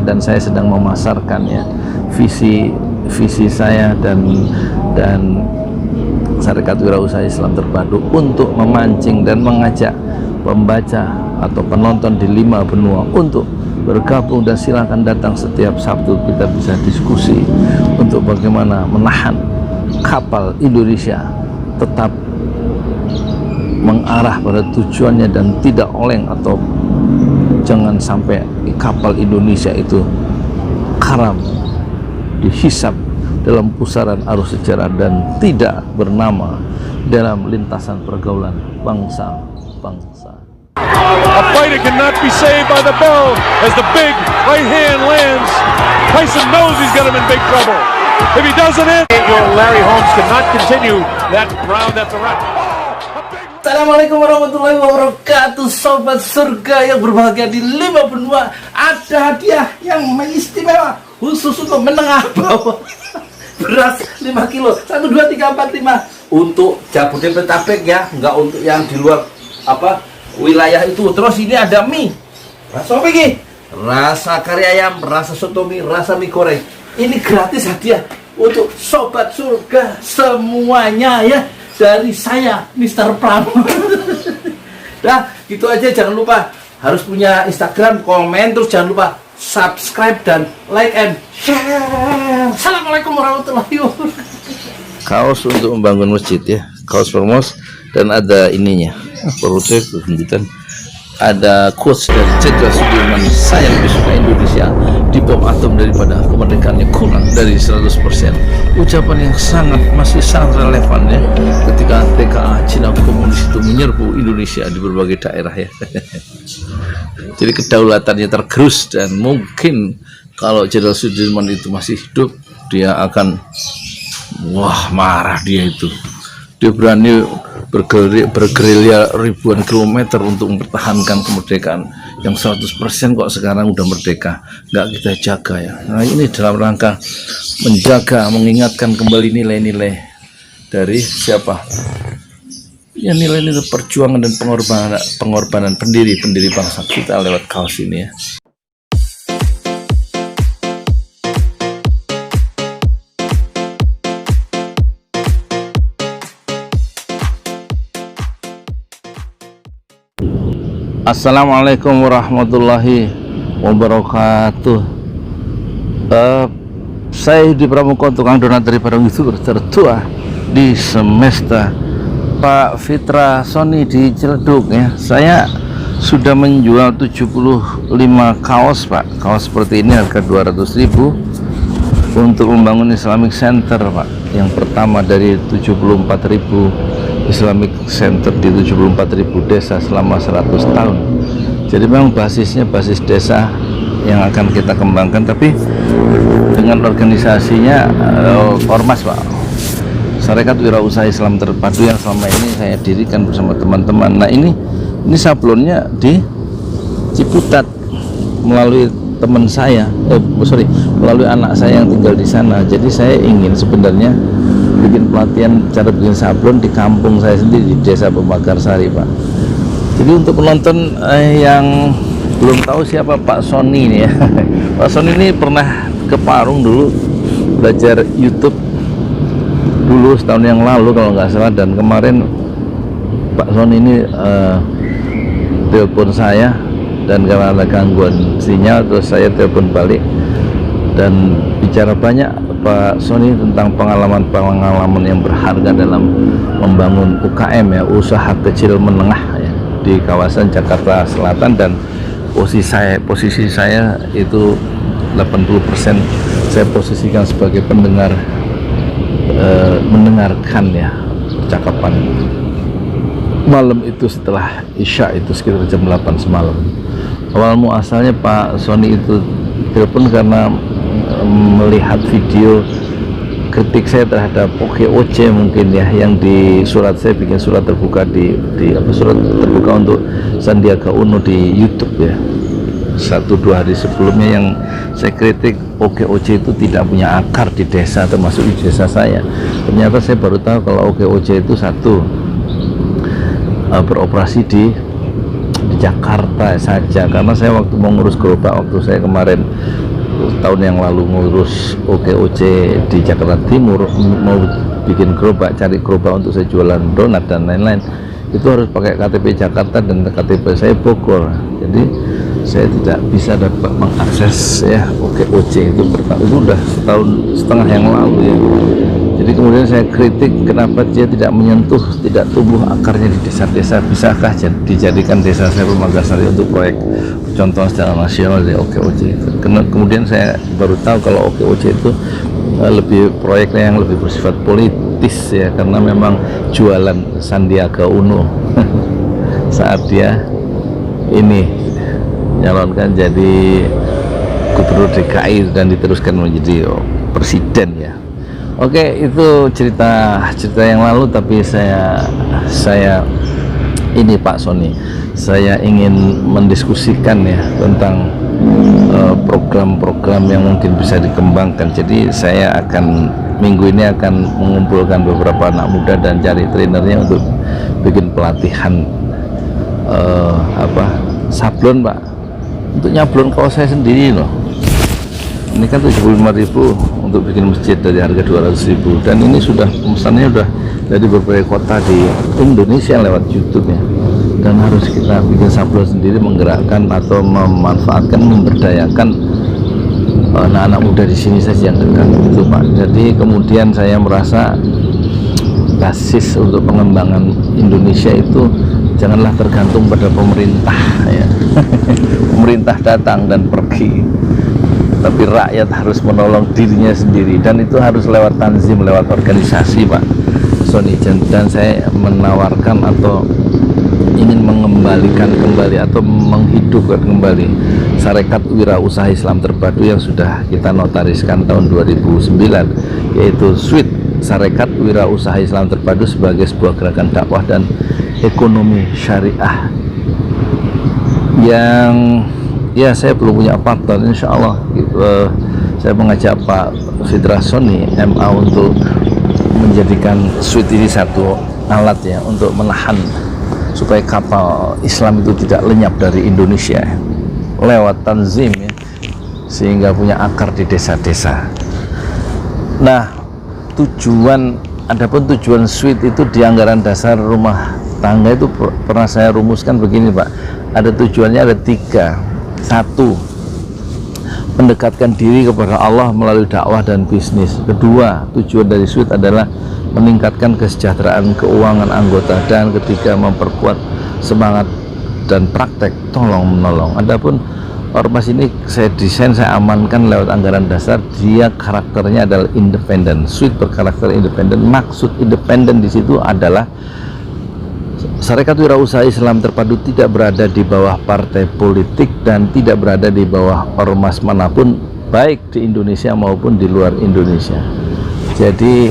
dan saya sedang memasarkan ya visi saya dan Sarekat Wirausaha Islam Terpadu untuk memancing dan mengajak pembaca atau penonton di 5 benua untuk bergabung, dan silakan datang setiap Sabtu, kita bisa diskusi untuk bagaimana menahan kapal Indonesia tetap mengarah pada tujuannya dan tidak oleng, atau jangan sampai kapal Indonesia itu karam dihisap dalam pusaran arus sejarah dan tidak bernama dalam lintasan pergaulan bangsa-bangsa. A fighter cannot be saved by the bell as the big right hand lands. Tyson knows he's got him in big trouble. If he doesn't hit, Larry Holmes cannot continue that round after round. Assalamualaikum warahmatullahi wabarakatuh, sobat surga yang berbahagia di 5 benua. Ada hadiah yang istimewa khusus untuk menengah bawah. Beras 5 kilo 1, 2, 3, 4, 5 untuk Jabodetabek ya, nggak untuk yang di luar wilayah itu. Terus ini ada mie rasa apa ini? Rasa kari ayam, rasa soto mie, rasa mie goreng. Ini gratis hadiah untuk sobat surga semuanya ya, dari saya Mr. Pram. Nah gitu aja, jangan lupa harus punya Instagram, komen, terus jangan lupa subscribe dan like and share. Assalamualaikum warahmatullahi wabarakatuh. Kaos untuk membangun masjid ya, kaos permos, dan ada ininya, perutnya kegendutan. Ada quotes dari Jenderal Sudirman, saya lebih suka Indonesia di bom atom daripada kemerdekaannya kurang dari 100%. Ucapan yang masih sangat relevan ya, ketika TKA Cina komunis itu menyerbu Indonesia di berbagai daerah ya. Jadi kedaulatannya tergerus, dan mungkin kalau Jenderal Sudirman itu masih hidup, dia akan marah dia itu. Dia berani bergerilya ribuan kilometer untuk mempertahankan kemerdekaan yang 100% kok sekarang udah merdeka, nggak kita jaga ya. Nah ini dalam rangka menjaga, mengingatkan kembali nilai-nilai dari siapa ya, nilai-nilai perjuangan dan pengorbanan pendiri bangsa kita lewat kaos ini ya. Assalamualaikum warahmatullahi wabarakatuh. Saya Yudi Pramuko, tukang donat dari Padang YouTuber tertua di semesta, Pak Fitra Sony di Ciledug ya. Saya sudah menjual 75 kaos Pak. Kaos seperti ini harga 200.000 untuk membangun Islamic Center Pak. Yang pertama dari 74.000 Islamic Center di 74.000 desa selama 100 tahun. Jadi memang basisnya basis desa yang akan kita kembangkan, tapi dengan organisasinya ormas Pak, Sarekat Wirausaha Islam Terpadu, yang selama ini saya dirikan bersama teman-teman. Nah ini sablonnya di Ciputat melalui teman saya, melalui anak saya yang tinggal di sana. Jadi saya ingin sebenarnya bikin pelatihan cara bikin sablon di kampung saya sendiri, di desa Pemagarsari Pak. Jadi untuk penonton yang belum tahu siapa Pak Sony ini ya, Pak Sony ini pernah ke Parung dulu belajar YouTube dulu setahun yang lalu kalau nggak salah, dan kemarin Pak Sony ini telepon saya, dan karena ada gangguan sinyal terus saya telepon balik dan bicara banyak Pak Sony tentang pengalaman yang berharga dalam membangun UKM ya, usaha kecil menengah ya, di kawasan Jakarta Selatan. Dan posisi saya itu 80% saya posisikan sebagai pendengar, mendengarkan ya percakapan malam itu setelah Isya, itu sekitar jam 8 semalam. Awal muasalnya Pak Sony itu telepon karena melihat video kritik saya terhadap OKOC mungkin ya, yang di surat saya bikin surat terbuka surat terbuka untuk Sandiaga Uno di YouTube ya, 1-2 hari sebelumnya, yang saya kritik OKOC itu tidak punya akar di desa, termasuk di desa saya. Ternyata saya baru tahu kalau OKOC itu beroperasi di Jakarta saja, karena saya waktu mau ngurus gerobak, waktu saya kemarin tahun yang lalu ngurus OKOC di Jakarta Timur, mau bikin gerobak, cari gerobak untuk saya jualan donat dan lain-lain, itu harus pakai KTP Jakarta dan KTP saya Bogor. Jadi saya tidak bisa dapat mengakses ya OKOC itu udah setahun setengah yang lalu ya. Jadi kemudian saya kritik kenapa dia tidak menyentuh, tidak tumbuh akarnya di desa-desa. Bisakah dijadikan desa saya Pemagasari untuk proyek contoh secara nasional dari OKOC itu. Kemudian saya baru tahu kalau OKOC itu lebih proyeknya yang lebih bersifat politis ya, karena memang jualan Sandiaga Uno saat dia ini nyalonkan jadi gubernur DKI dan diteruskan menjadi presiden ya. Oke, itu cerita yang lalu, tapi saya ini Pak Sony, saya ingin mendiskusikan ya tentang program-program yang mungkin bisa dikembangkan. Jadi saya akan minggu ini akan mengumpulkan beberapa anak muda dan cari trainernya untuk bikin pelatihan sablon Pak, untuk nyablon kaos saya sendiri loh. Ini kan 75.000 untuk bikin masjid dari harga 200.000, dan ini sudah pemesannya udah dari berbagai kota di Indonesia lewat YouTube ya. Dan harus kita bikin sablon sendiri, menggerakkan atau memanfaatkan, memberdayakan anak-anak muda di sini saja yang dekat itu Pak. Jadi kemudian saya merasa basis untuk pengembangan Indonesia itu janganlah tergantung pada pemerintah ya. Pemerintah datang dan pergi, tapi rakyat harus menolong dirinya sendiri, dan itu harus lewat tanzim, lewat organisasi Pak Sony. Dan saya menawarkan atau ingin mengembalikan kembali atau menghidupkan kembali Sarekat Wirausaha Islam Terpadu yang sudah kita notariskan tahun 2009, yaitu SWIT, Sarekat Wirausaha Islam Terpadu, sebagai sebuah gerakan dakwah dan ekonomi syariah yang ya saya belum punya partner. Insya Allah saya mengajak Pak Fitra Sony MA untuk menjadikan SWIT ini satu alat ya untuk menahan supaya kapal Islam itu tidak lenyap dari Indonesia lewat tanzim ya, sehingga punya akar di desa-desa. Nah, adapun tujuan SWIT itu di anggaran dasar rumah tangga itu pernah saya rumuskan begini Pak, ada tujuannya ada 3. 1, mendekatkan diri kepada Allah melalui dakwah dan bisnis. 2, tujuan dari SWIT adalah meningkatkan kesejahteraan keuangan anggota. Dan 3, memperkuat semangat dan praktek tolong menolong. Adapun ormas ini saya desain, saya amankan lewat anggaran dasar. Dia karakternya adalah independen. SWIT berkarakter independen. Maksud independen di situ adalah Sarekat Wirausaha Islam Terpadu tidak berada di bawah partai politik dan tidak berada di bawah ormas manapun, baik di Indonesia maupun di luar Indonesia. Jadi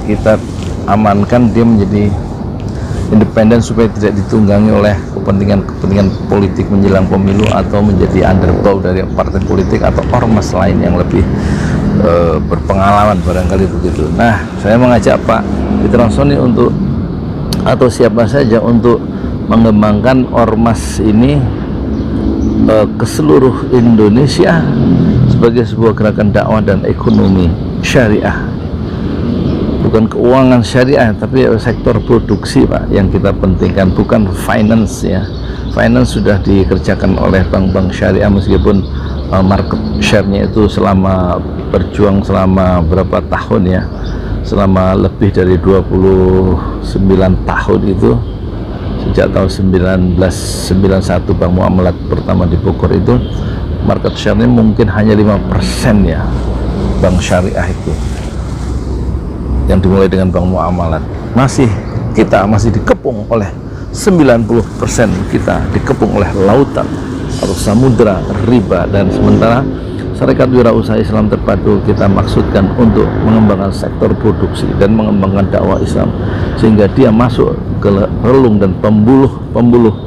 kita amankan dia menjadi independen supaya tidak ditunggangi oleh kepentingan politik menjelang pemilu atau menjadi underbow dari partai politik atau ormas lain yang lebih berpengalaman, barangkali begitu. Nah, saya mengajak Pak Fitra Sony untuk, atau siapa saja, untuk mengembangkan ormas ini ke seluruh Indonesia sebagai sebuah gerakan dakwah dan ekonomi syariah. Bukan keuangan syariah, tapi sektor produksi Pak yang kita pentingkan, bukan finance ya. Finance sudah dikerjakan oleh bank-bank syariah, meskipun market share-nya itu berjuang selama berapa tahun ya, selama lebih dari 29 tahun itu, sejak tahun 1991 Bank Muamalat pertama di Bogor itu, market share-nya mungkin hanya 5% ya, bank syariah itu yang dimulai dengan Bank Muamalat. Kita masih dikepung oleh 90%, kita dikepung oleh lautan atau samudra riba. Dan sementara Sarekat Wirausaha Islam Terpadu kita maksudkan untuk mengembangkan sektor produksi dan mengembangkan dakwah Islam, sehingga dia masuk ke relung dan pembuluh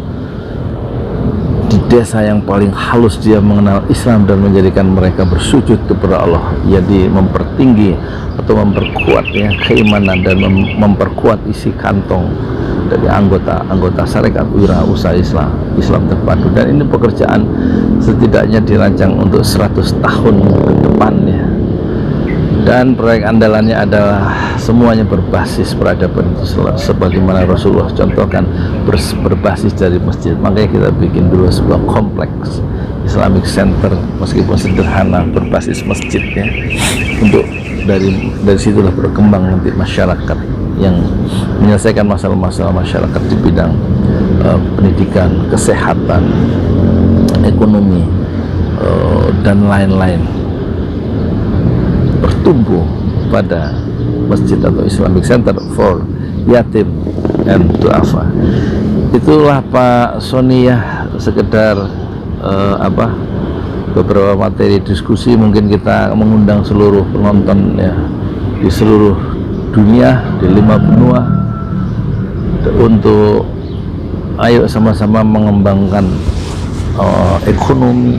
di desa yang paling halus. Dia mengenal Islam dan menjadikan mereka bersujud kepada Allah. Jadi mempertinggi atau memperkuat ya keimanan dan memperkuat isi kantong dari anggota Sarekat Wirausaha Islam Terpadu, dan ini pekerjaan setidaknya dirancang untuk 100 tahun ke depannya. Dan proyek andalannya adalah semuanya berbasis peradaban itu, sebagaimana Rasulullah contohkan, berbasis dari masjid. Makanya kita bikin dulu sebuah kompleks Islamic Center, meskipun sederhana, berbasis masjid ya, untuk dari situlah berkembang nanti masyarakat yang menyelesaikan masalah-masalah masyarakat di bidang pendidikan, kesehatan, ekonomi, dan lain-lain, bertumbuh pada masjid atau Islamic Center for Yatim and Du'afa. Itulah Pak Sony ya, sekedar beberapa materi diskusi. Mungkin kita mengundang seluruh penonton ya di seluruh dunia, di 5 benua, untuk ayo sama-sama mengembangkan ekonomi,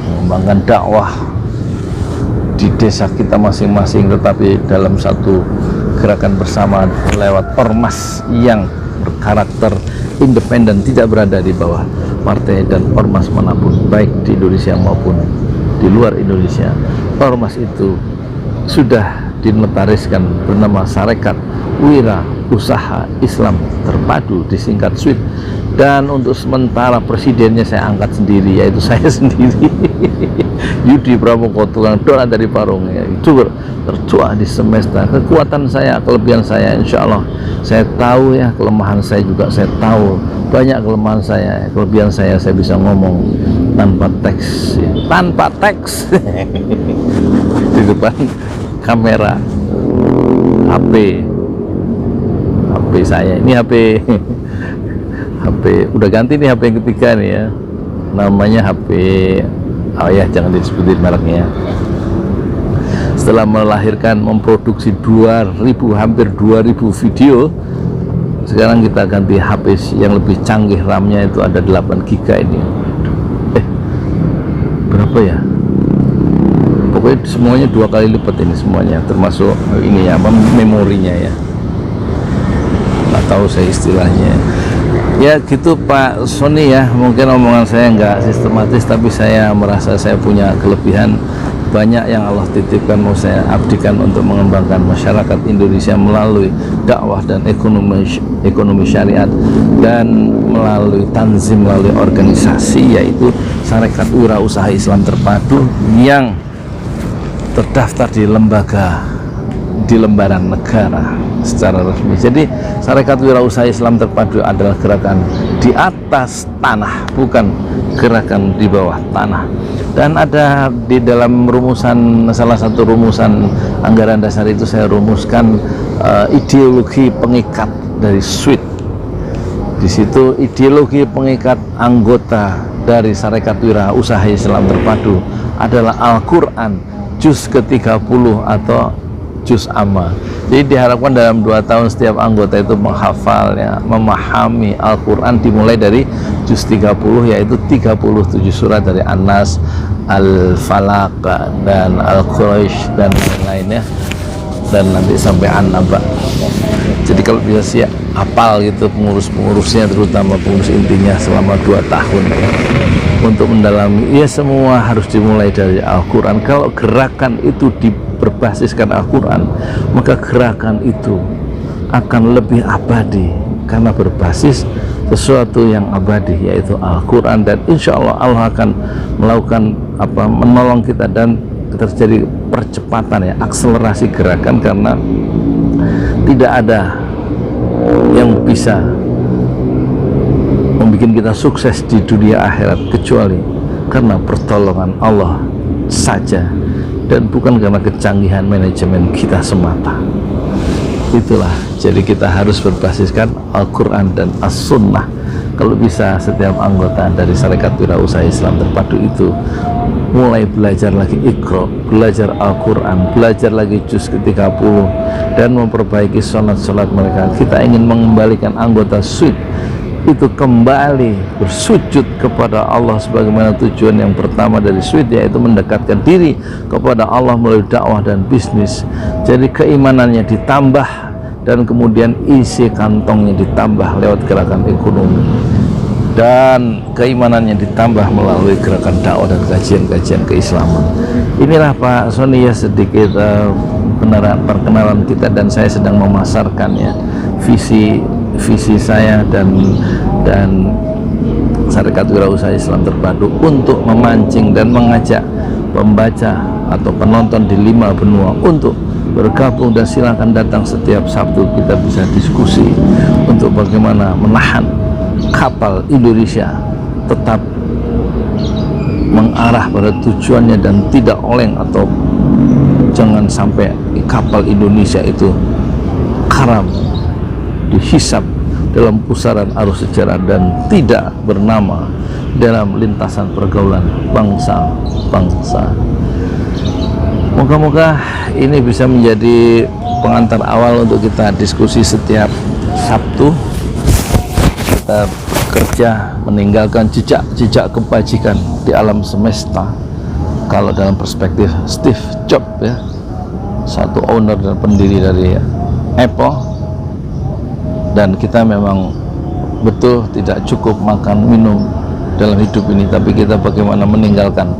mengembangkan dakwah di desa kita masing-masing, tetapi dalam satu gerakan bersama lewat ormas yang berkarakter independen, tidak berada di bawah partai dan ormas manapun, baik di Indonesia maupun di luar Indonesia. Ormas itu sudah dinetariskan bernama Sarekat Wirausaha Islam Terpadu, disingkat SWIT. Dan untuk sementara presidennya saya angkat sendiri, yaitu saya sendiri, Yudi Pramuko, tukang donat dari Parung ya. Itu tercuah di semesta. Kekuatan saya, kelebihan saya, insya Allah saya tahu ya. Kelemahan saya juga saya tahu, banyak kelemahan saya. Kelebihan saya bisa ngomong tanpa teks ya. Tanpa teks di depan kamera HP saya. Ini HP udah ganti nih, HP yang ketiga nih ya, namanya HP ya, jangan disebutin mereknya. Setelah memproduksi 2000, hampir 2000 video, sekarang kita ganti HP yang lebih canggih, RAM-nya itu ada 8 GB ini. Berapa ya? Pokoknya semuanya 2 kali lipat ini semuanya, termasuk ini ya, memorinya ya. Nggak tahu saya istilahnya. Ya gitu Pak Sony ya, mungkin omongan saya nggak sistematis, tapi saya merasa saya punya kelebihan banyak yang Allah titipkan, mau saya abdikan untuk mengembangkan masyarakat Indonesia melalui dakwah dan ekonomi syariat, dan melalui tanzim, melalui organisasi, yaitu Sarekat Wirausaha Islam Terpadu yang terdaftar di lembaran negara secara resmi. Jadi Sarekat Wirausaha Islam Terpadu adalah gerakan di atas tanah, bukan gerakan di bawah tanah. Dan ada di dalam rumusan, salah satu rumusan anggaran dasar itu saya rumuskan ideologi pengikat dari SWIT. Di situ ideologi pengikat anggota dari Sarekat Wirausaha Islam Terpadu adalah Al-Quran juz ke-30 atau juz amma. Jadi diharapkan dalam 2 tahun setiap anggota itu menghafal ya, memahami Al-Quran dimulai dari juz 30, yaitu 37 surat dari An-Nas, Al-Falaq, dan Al-Quraisy, dan lain-lain ya, dan nanti sampai An-Naba. Jadi kalau bisa sih hafal gitu pengurus-pengurusnya, terutama pengurus intinya selama 2 tahun ya, untuk mendalami ya. Semua harus dimulai dari Al-Quran. Kalau gerakan itu berbasiskan Al-Quran, maka gerakan itu akan lebih abadi karena berbasis sesuatu yang abadi, yaitu Al-Quran. Dan insya Allah Allah akan melakukan menolong kita, dan terjadi percepatan ya, akselerasi gerakan, karena tidak ada yang bisa membuat kita sukses di dunia akhirat kecuali karena pertolongan Allah saja, dan bukan karena kecanggihan manajemen kita semata. Itulah, jadi kita harus berbasiskan Al-Quran dan As-Sunnah. Kalau bisa setiap anggota dari Sarekat Wirausaha Islam Terpadu itu mulai belajar lagi Iqra, belajar Al-Quran, belajar lagi juz ke-30, dan memperbaiki sholat-sholat mereka. Kita ingin mengembalikan anggota SWIT itu kembali bersujud kepada Allah, sebagaimana tujuan yang pertama dari SWIT, yaitu mendekatkan diri kepada Allah melalui dakwah dan bisnis. Jadi keimanannya ditambah dan kemudian isi kantongnya ditambah lewat gerakan ekonomi, dan keimanannya ditambah melalui gerakan dakwah dan kajian-kajian keislaman. Inilah Pak Sony ya sedikit perkenalan kita, dan saya sedang memasarkannya visi saya dan Sarekat Wirausaha Islam Terpadu untuk memancing dan mengajak pembaca atau penonton di 5 benua untuk bergabung, dan silakan datang setiap Sabtu, kita bisa diskusi untuk bagaimana menahan kapal Indonesia tetap mengarah pada tujuannya dan tidak oleng, atau jangan sampai kapal Indonesia itu karam dihisap dalam pusaran arus sejarah dan tidak bernama dalam lintasan pergaulan bangsa-bangsa. Moga-moga ini bisa menjadi pengantar awal untuk kita diskusi setiap Sabtu. Kita bekerja meninggalkan jejak kebajikan di alam semesta. Kalau dalam perspektif Steve Jobs ya, satu owner dan pendiri dari Apple, dan kita memang betul tidak cukup makan minum dalam hidup ini, tapi kita bagaimana meninggalkan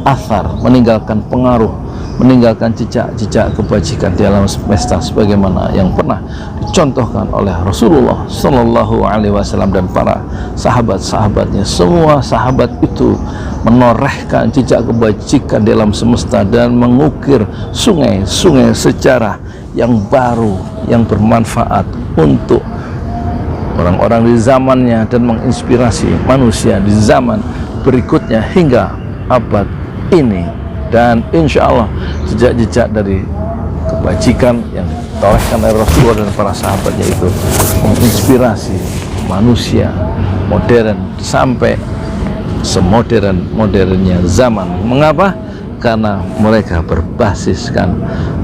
athar, meninggalkan pengaruh, meninggalkan jejak kebajikan di alam semesta sebagaimana yang pernah dicontohkan oleh Rasulullah Shallallahu Alaihi Wasallam dan para sahabat-sahabatnya. Semua sahabat itu menorehkan jejak kebajikan di alam semesta dan mengukir sungai-sungai sejarah yang baru, yang bermanfaat untuk orang-orang di zamannya dan menginspirasi manusia di zaman berikutnya hingga abad ini. Dan insya Allah jejak-jejak dari kebajikan yang ditorehkan oleh Rasulullah dan para sahabatnya itu menginspirasi manusia modern sampai semodern-modernnya zaman. Mengapa? Karena mereka berbasiskan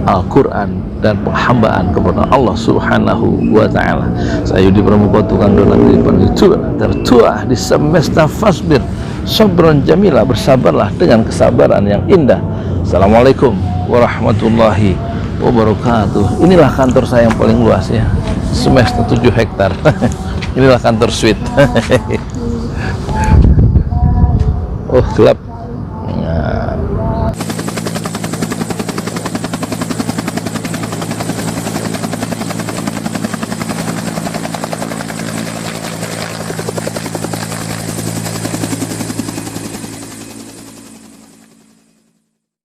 Al-Quran dan penghambaan kepada Allah Subhanahu wa Ta'ala. Saya Yudi Pramuka, tukang donat dari Pantura, tertua di semesta fasbir sabran jamila, bersabarlah dengan kesabaran yang indah. Assalamualaikum warahmatullahi wabarakatuh. Inilah kantor saya yang paling luas ya, semesta 7 hektar. Inilah kantor suite. Oh gelap.